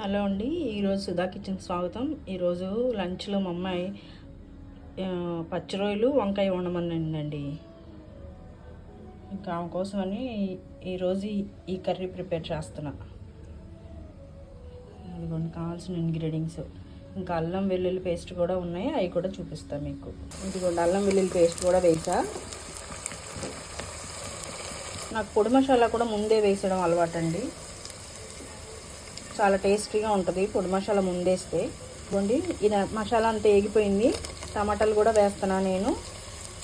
Hello అండి, ఈరోజు Sudha kitchen స్వాగతం. ఈరోజు లంచ్లో మా అమ్మాయి పచ్చి రొయ్యలు వంకాయ వండమనిందండి. ఇంకా ఆమె కోసమని ఈరోజు ఈ కర్రీ ప్రిపేర్ చేస్తున్నా. ఇదిగోండి కావాల్సిన ఇంగ్రీడియంట్స్. ఇంకా అల్లం వెల్లుల్లి పేస్ట్ కూడా ఉన్నాయి, అవి కూడా చూపిస్తాను మీకు. ఇదిగోండి అల్లం వెల్లుల్లి పేస్ట్ కూడా వేసా. నాకు పొడి మసాలా కూడా ముందే వేసడం అలవాటండి. చాలా టేస్టీగా ఉంటుంది పొడి మసాలా ముందేస్తే. ఇదిగోండి ఇది మసాలా అంతా ఏగిపోయింది. టమాటాలు కూడా వేస్తున్నా నేను.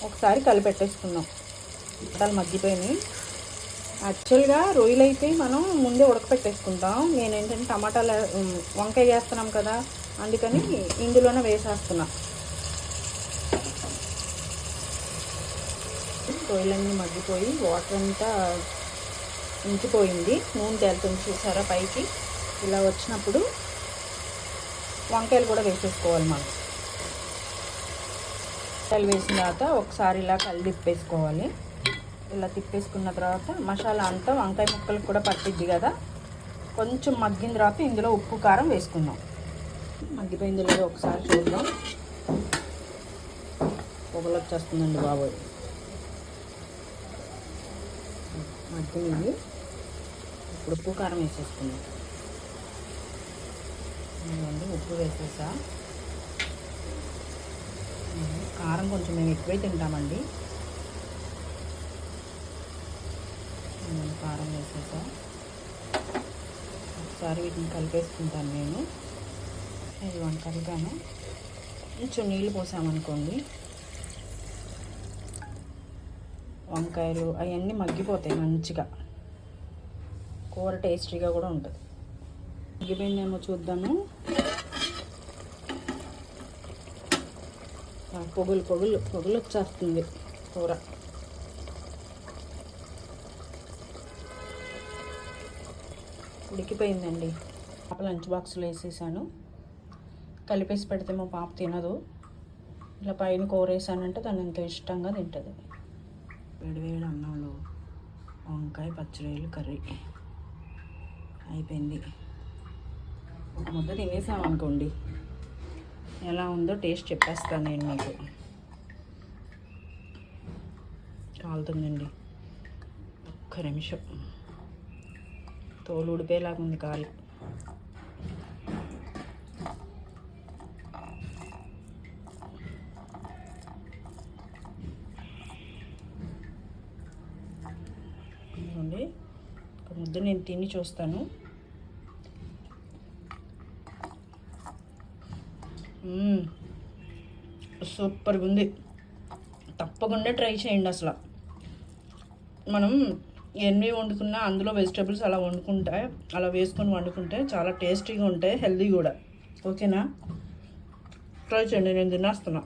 ఒకసారి కలిపెట్టేసుకున్నాం. టమాటాలు మగ్గిపోయినాయి. యాక్చువల్గా రొయ్యలు అయితే మనం ముందే ఉడకపెట్టేసుకుంటాం. నేనేంటంటే టమాటాలు వంకాయ వేస్తున్నాం కదా, అందుకని ఇందులోనే వేసేస్తున్నా. రొయ్యలన్నీ మగ్గిపోయి వాటర్ అంతా ఇంకిపోయింది. నూనె తేలుతుంది చూసారా పైకి. ఇలా వచ్చినప్పుడు వంకాయలు కూడా వేసేసుకోవాలి. మనం వంకాయలు వేసిన తర్వాత ఒకసారి ఇలా తిప్పేసుకోవాలి. ఇలా తిప్పేసుకున్న తర్వాత మసాలా అంతా వంకాయ ముక్కలకు కూడా పట్టిద్ది కదా. కొంచెం మగ్గిన తర్వాత ఇందులో ఉప్పు కారం వేసుకుందాం. మగ్గిపోయింది లేదో ఒకసారి చూద్దాం. పొగలు వచ్చేస్తుందండి బాబోయ్. మగ్గినవి. ఇప్పుడు ఉప్పు కారం వేసేసుకుందాం. ఉప్పు వేసేసా. కారం కొంచెం మేము ఎక్కువే తింటామండి. కారం వేసేసా. ఒకసారి వీటిని కలిపేసుకుంటాను నేను. ఇదిగోండి కలిపాను. కొంచెం నీళ్ళు పోసామనుకోండి, వంకాయలు అవన్నీ మగ్గిపోతాయి మంచిగా. కూర టేస్టీగా కూడా ఉంటుంది. మగ్గిపోయిందేమో చూద్దాము. పొగులు వచ్చేస్తుంది కూర. ఉడికిపోయిందండి. పాప లంచ్ బాక్స్లో వేసేసాను. కలిపేసి పెడితే మా పాప తినదు. ఇలా పైన కూర వేసానంటే తను ఎంతో ఇష్టంగా తింటుంది. వేడివేడి అన్నంలో వంకాయ పచ్చిరొయ్యలు కర్రీ అయిపోయింది. ఒక ముద్ద తినేసామనుకోండి, ఎలా ఉందో టేస్ట్ చెప్పేస్తాను నేను మీకు. కాలుతుందండి, ఒక్క నిమిషం. తోలు ఉడిపోయేలాగా ఉంది కాలు. ఇదిగోండి ఒక ముద్ద నేను తిని చూస్తాను. సూపర్గా ఉంది. తప్పకుండా ట్రై చేయండి. అసలు మనం ఎన్ని వండుకున్నా అందులో వెజిటేబుల్స్ అలా వండుకుంటే, అలా వేసుకొని వండుకుంటే చాలా టేస్టీగా ఉంటాయి, హెల్దీ కూడా. ఓకేనా? ట్రై చేయండి. నేను తినేస్తున్నా.